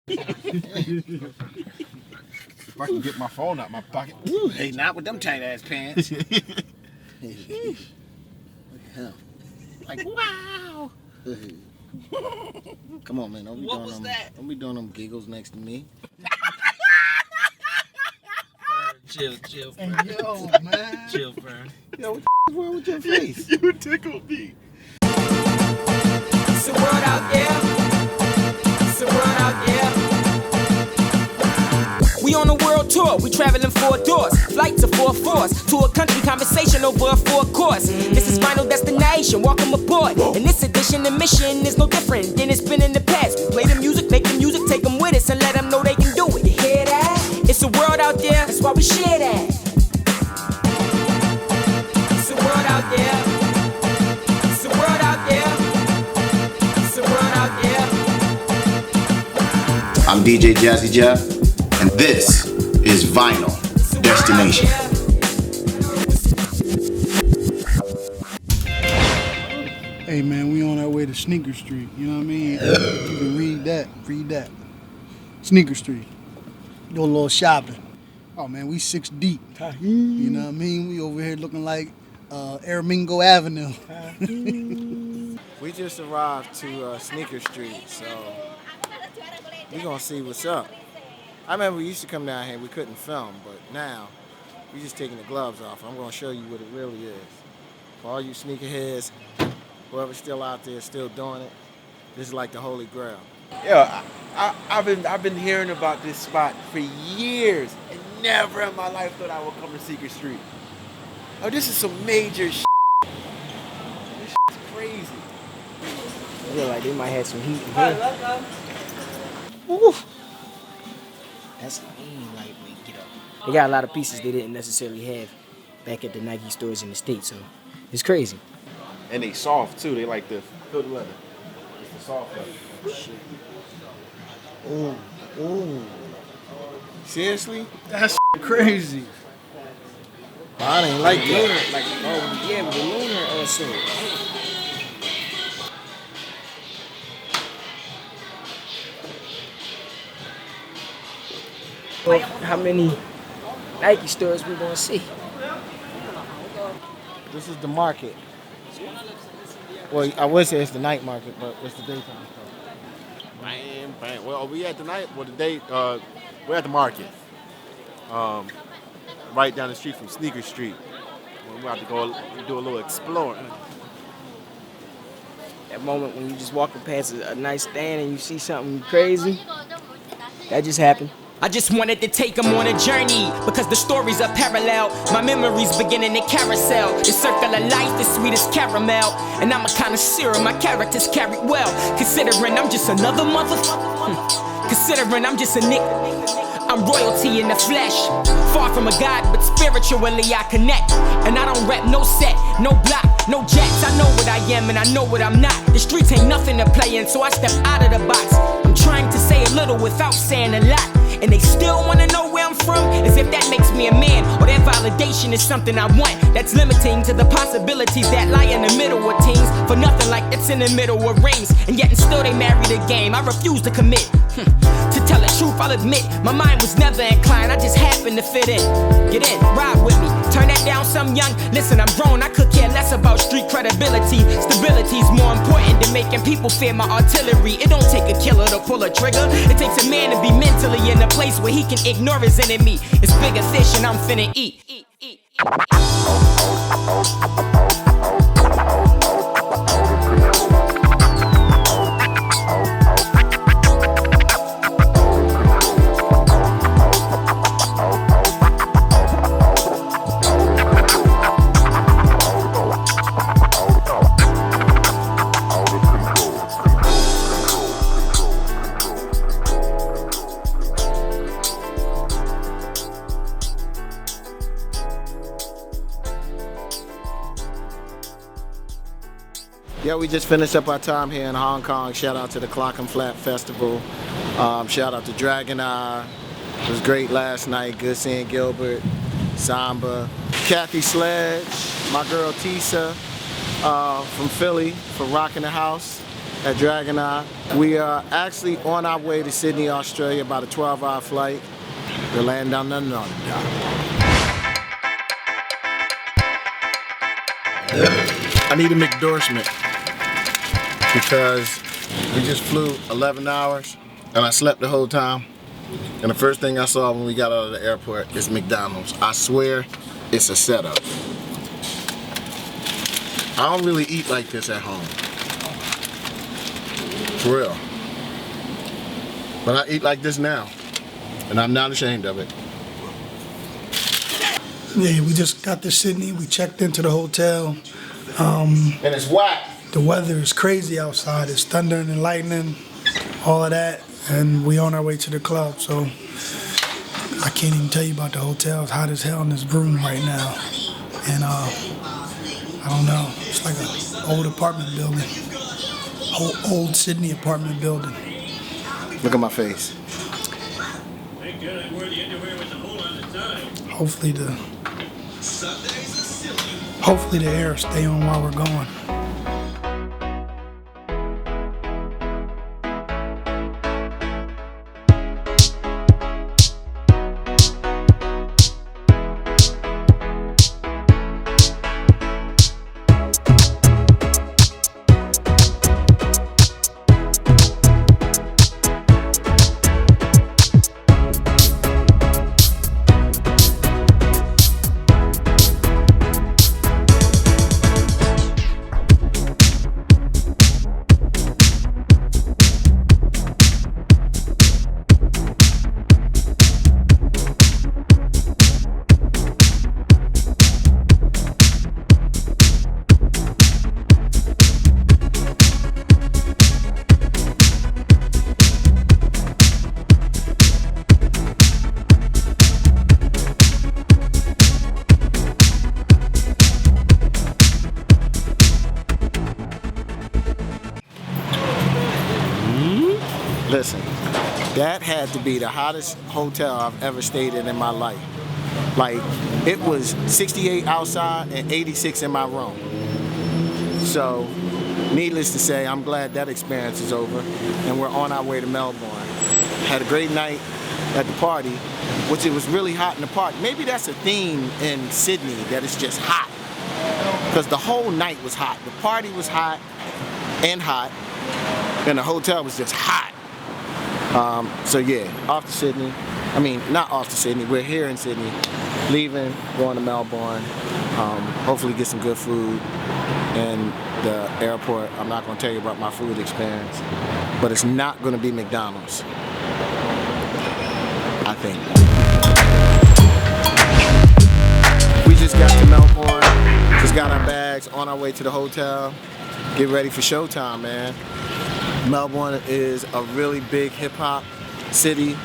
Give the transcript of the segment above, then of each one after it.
If I can get my phone out my pocket. Ooh, hey, not with them tight ass pants. Look at him. Like, wow. Come on, man. Don't be doing them giggles next to me. Chill, Fern. Hey, yo, man. Chill, Fern. Yo, what the wrong with your face? You tickled me. It's a world out there. It's a world out there. We on a world tour, we traveling 4 doors. Flights of 4 fours to a country conversation over a 4 course. This is final destination, welcome aboard. In this edition, the mission is no different than it's been in the past. We play the music, make the music, take them with us and let them know they can do it. You hear that? It's a world out there, that's why we share that. It's a world out there. It's a world out there. It's a world out there. I'm DJ Jazzy Jeff, and this is Vinyl Destination. Hey man, we on our way to Sneaker Street, you know what I mean? You can read that. Sneaker Street. Do a little shopping. Oh man, we 6 deep. You know what I mean? We over here looking like Aramingo Avenue. We just arrived to Sneaker Street, so we gonna see what's up. I remember we used to come down here, we couldn't film, but now we just taking the gloves off. I'm gonna show you what it really is. For all you sneakerheads, whoever's still out there still doing it, this is like the holy grail. Yeah, I've been hearing about this spot for years, and never in my life thought I would come to Secret Street. Oh, this is some major shit. This shit's crazy. I feel like they might have some heat in Hi, here. welcome. Woo. That's lightweight get up. They got a lot of pieces they didn't necessarily have back at the Nike stores in the States, so it's crazy. And they soft too. They like the hood leather. It's the soft leather. Shit. Ooh. Seriously? That's crazy. Oh, I didn't like Lunar, that. like, oh yeah, with the lunar also. Well, how many Nike stores we gonna see? This is the market. Well, I would say it's the night market, but it's the daytime store. Bam, bam. Well, we at the night. Well, today we're at the market. Right down the street from Sneaker Street. We're about to go do a little exploring. That moment when you just walking past a nice stand and you see something crazy, that just happened. I just wanted to take them on a journey because the stories are parallel. My memories beginning to carousel. The circle of life is sweet as caramel. And I'm a connoisseur, my characters carry well. Considering I'm just another motherfucker. Considering I'm just a nigga. I'm royalty in the flesh. Far from a god, but spiritually I connect. And I don't rap no set, no block, no jacks. I know what I am and I know what I'm not. The streets ain't nothing to play in, so I step out of the box. I'm trying to say a little without saying a lot. And they still wanna know where I'm from, as if that makes me a man, or that validation is something I want. That's limiting to the possibilities that lie in the middle of teens. For nothing like that's in the middle of rings. And yet and still they marry the game. I refuse to commit. To tell the truth, I'll admit, my mind was never inclined, I just happened to fit in. Get in, ride with me, turn that down some young. Listen, I'm grown, I could care less about street credibility. Stability's more important than making people fear my artillery. It don't take a killer to pull a trigger. It takes a man to be mentally in a place where he can ignore his enemy. It's bigger fish and I'm finna eat. Yeah, we just finished up our time here in Hong Kong. Shout out to the Clock and Flat Festival. Shout out to Dragon Eye. It was great last night. Good seeing Gilbert, Samba, Kathy Sledge, my girl Tisa from Philly for rocking the house. at Dragon Eye. We are actually on our way to Sydney, Australia, about a 12-hour flight. We'll land down there. I need a McDorsement because we just flew 11 hours and I slept the whole time. And the first thing I saw when we got out of the airport is McDonald's. I swear it's a setup. I don't really eat like this at home. For real. But I eat like this now. And I'm not ashamed of it. Yeah, we just got to Sydney. We checked into the hotel. And it's whack. The weather is crazy outside. It's thundering and lightning, all of that. And we on our way to the club, so I can't even tell you about the hotel. It's hot as hell in this room right now. And I don't know, it's like an old apartment building. Old Sydney apartment building. Look at my face. Hopefully the air stay on while we're going. Listen, that had to be the hottest hotel I've ever stayed in my life. Like, it was 68 outside and 86 in my room. So, needless to say, I'm glad that experience is over and we're on our way to Melbourne. Had a great night at the party, which it was really hot in the party. Maybe that's a theme in Sydney, that it's just hot. Because the whole night was hot. The party was hot, and the hotel was just hot. So yeah, off to Sydney. I mean, not off to Sydney, we're here in Sydney. Leaving, going to Melbourne. Hopefully get some good food in the airport. I'm not gonna tell you about my food experience, but it's not gonna be McDonald's, I think. We just got to Melbourne, just got our bags, on our way to the hotel. Get ready for showtime, man. Melbourne is a really big hip-hop city.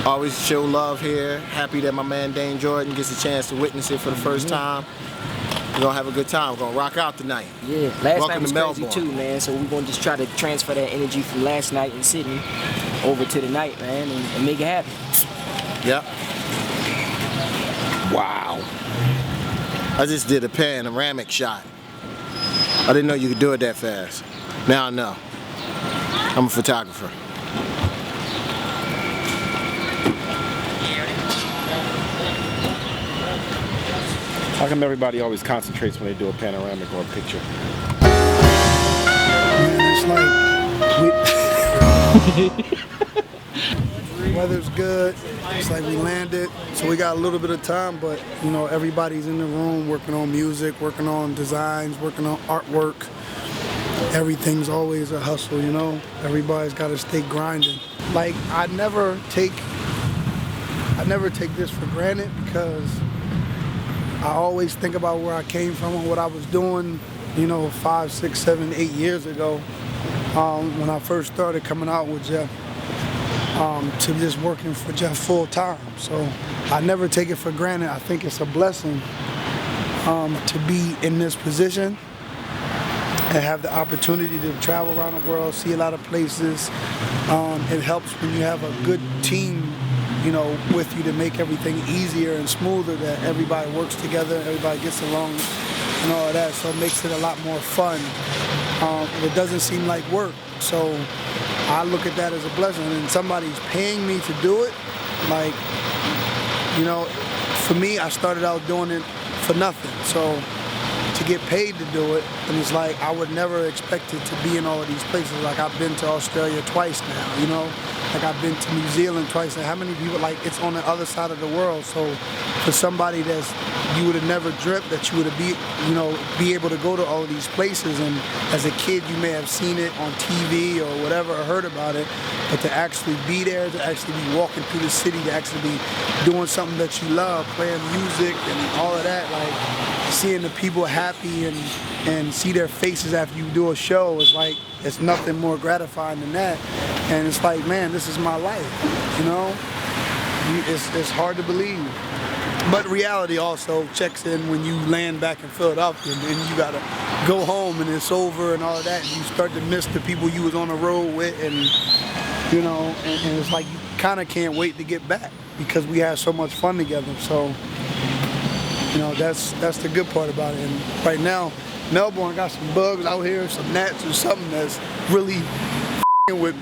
Always show love here. Happy that my man Dayne Jordan gets a chance to witness it for the first time. We're gonna have a good time. We're gonna rock out tonight. Yeah, last Welcome night was to crazy Melbourne. too, man. So we're gonna just try to transfer that energy from last night in Sydney over to tonight, man, and make it happen. Yep. Wow. I just did a panoramic shot. I didn't know you could do it that fast. Now I know. I'm a photographer. How come everybody always concentrates when they do a panoramic or a picture? Man, it's like weather's good. It's like we landed, so we got a little bit of time, but you know, everybody's in the room working on music, working on designs, working on artwork. Everything's always a hustle, you know? Everybody's got to stay grinding. Like, I never take this for granted because I always think about where I came from and what I was doing, you know, 5, 6, 7, 8 years ago when I first started coming out with Jeff, to just working for Jeff full time. So I never take it for granted. I think it's a blessing to be in this position and have the opportunity to travel around the world, see a lot of places. It helps when you have a good team, you know, with you to make everything easier and smoother, that everybody works together, everybody gets along and all of that, so it makes it a lot more fun. It doesn't seem like work. So I look at that as a blessing, and somebody's paying me to do it. Like, you know, for me, I started out doing it for nothing. So to get paid to do it, and it's like I would never expect it to be in all of these places. Like I've been to Australia twice now, you know? Like I've been to New Zealand twice. And how many people, like it's on the other side of the world. So for somebody you would have never dreamt that you would be able to go to all of these places. And as a kid, you may have seen it on TV or whatever, or heard about it. But to actually be there, to actually be walking through the city, to actually be doing something that you love, playing music and all of that, like seeing the people happy and see their faces after you do a show, is like, it's nothing more gratifying than that. And it's like, man, this is my life, you know? It's hard to believe. But reality also checks in when you land back in Philadelphia, and then you gotta go home and it's over and all of that, and you start to miss the people you was on the road with, and you know, and it's like you kinda can't wait to get back because we had so much fun together. So, you know, that's the good part about it. And right now, Melbourne got some bugs out here, some gnats or something that's really with me.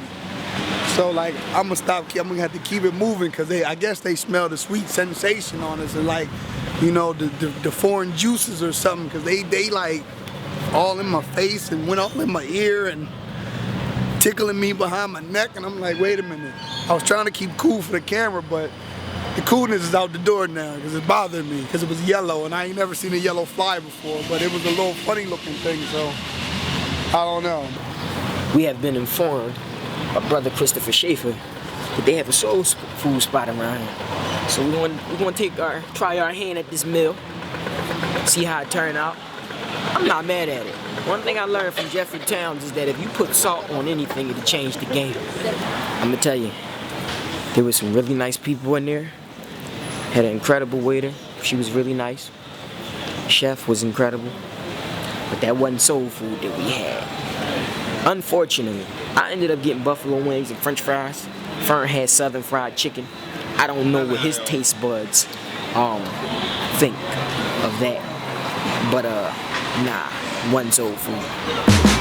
So like, I'm gonna have to keep it moving, because I guess they smell the sweet sensation on us, and like, you know, the foreign juices or something, because they like all in my face and went all in my ear and tickling me behind my neck, and I'm like, wait a minute. I was trying to keep cool for the camera, but the coolness is out the door now, because it bothered me, because it was yellow, and I ain't never seen a yellow fly before, but it was a little funny looking thing, so I don't know. We have been informed by Brother Christopher Schaefer that they have a soul food spot around here. So we're gonna try our hand at this meal, see how it turned out. I'm not mad at it. One thing I learned from Jeffrey Towns is that if you put salt on anything, it'll change the game. I'm gonna tell you, there were some really nice people in there. Had an incredible waiter. She was really nice. Chef was incredible. But that wasn't soul food that we had. Unfortunately, I ended up getting buffalo wings and french fries. Fern had southern fried chicken. I don't know what his taste buds think of that. But nah, wasn't soul food.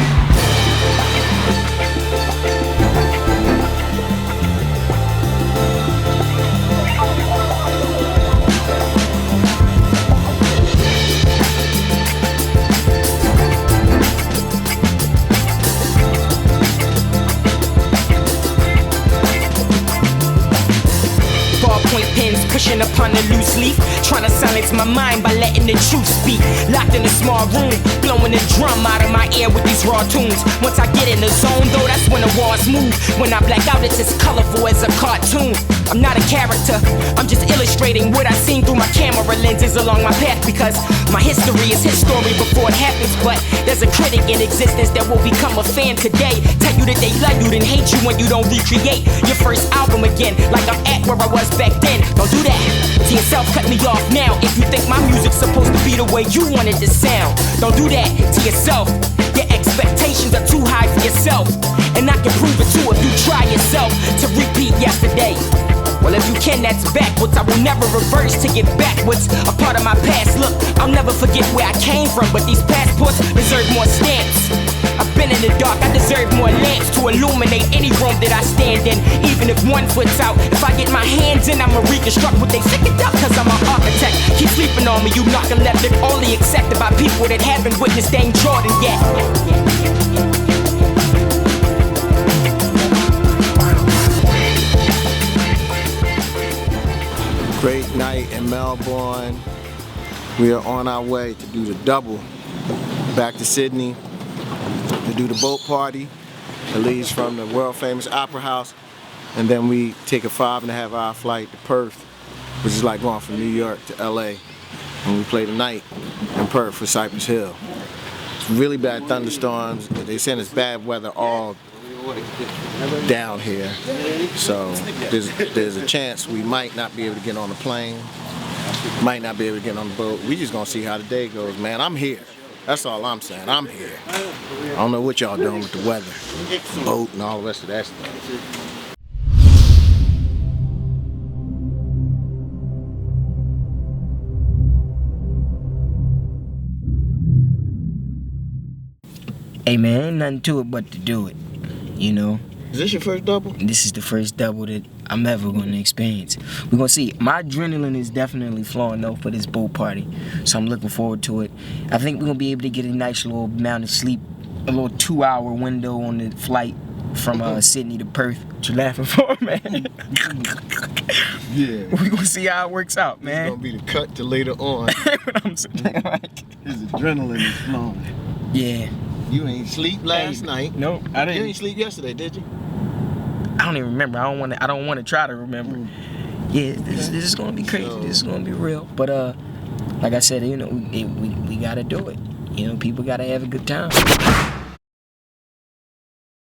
Pushing upon the loose leaf, trying to silence my mind by letting the truth speak. Locked in a small room, blowing the drum out of my ear with these raw tunes. Once I get in the zone though, that's when the walls move. When I black out, it's as colorful as a cartoon. I'm not a character, I'm just illustrating what I seen through my camera lenses along my path, because my history is his story before it happens. But there's a critic in existence that will become a fan today. Tell you that they love you, then hate you when you don't recreate your first album again, like I'm at where I was back then. Don't do that to yourself, cut me off now. If you think my music's supposed to be the way you want it to sound, don't do that to yourself. Your expectations are too high for yourself, and I can prove it too if you try yourself to repeat yesterday. Well, if you can, that's backwards. I will never reverse to get backwards. A part of my past, look, I'll never forget where I came from, but these passports deserve more stamps. I've been in the dark, I deserve more lamps to illuminate any room that I stand in. Even if one foot's out, if I get my hands in, I'ma reconstruct what they figured out, cause I'm an architect. Keep sleeping on me, you knock and left it only accepted by people that haven't witnessed Dayne Jordan yet. Great night in Melbourne. We are on our way to do the double back to Sydney to do the boat party that leads from the world famous Opera House, and then we take a 5.5-hour flight to Perth, which is like going from New York to LA, and we play the night in Perth for Cypress Hill. It's really bad thunderstorms. They saying it's bad weather all down here, so there's a chance we might not be able to get on the plane, might not be able to get on the boat. We just gonna see how the day goes, man. I'm here. That's all I'm saying. I'm here. I don't know what y'all doing with the weather, the boat, and all the rest of that stuff. Hey man, ain't nothing to it but to do it. you know. Is this your first double? This is the first double that I'm ever going to experience. We're going to see. My adrenaline is definitely flowing though for this boat party. So I'm looking forward to it. I think we're going to be able to get a nice little amount of sleep, a little 2-hour window on the flight from Sydney to Perth. What you laughing for, man? Yeah. We're going to see how it works out, man. It's going to be the cut to later on. What I'm saying, like, His adrenaline is flowing. yeah. You ain't sleep last night. Nope, I You didn't. ain't sleep yesterday, did you? I don't even remember. I don't want to try to remember. Yeah, this is gonna be crazy. This is gonna be real. But like I said, you know, we gotta do it. You know, people gotta have a good time.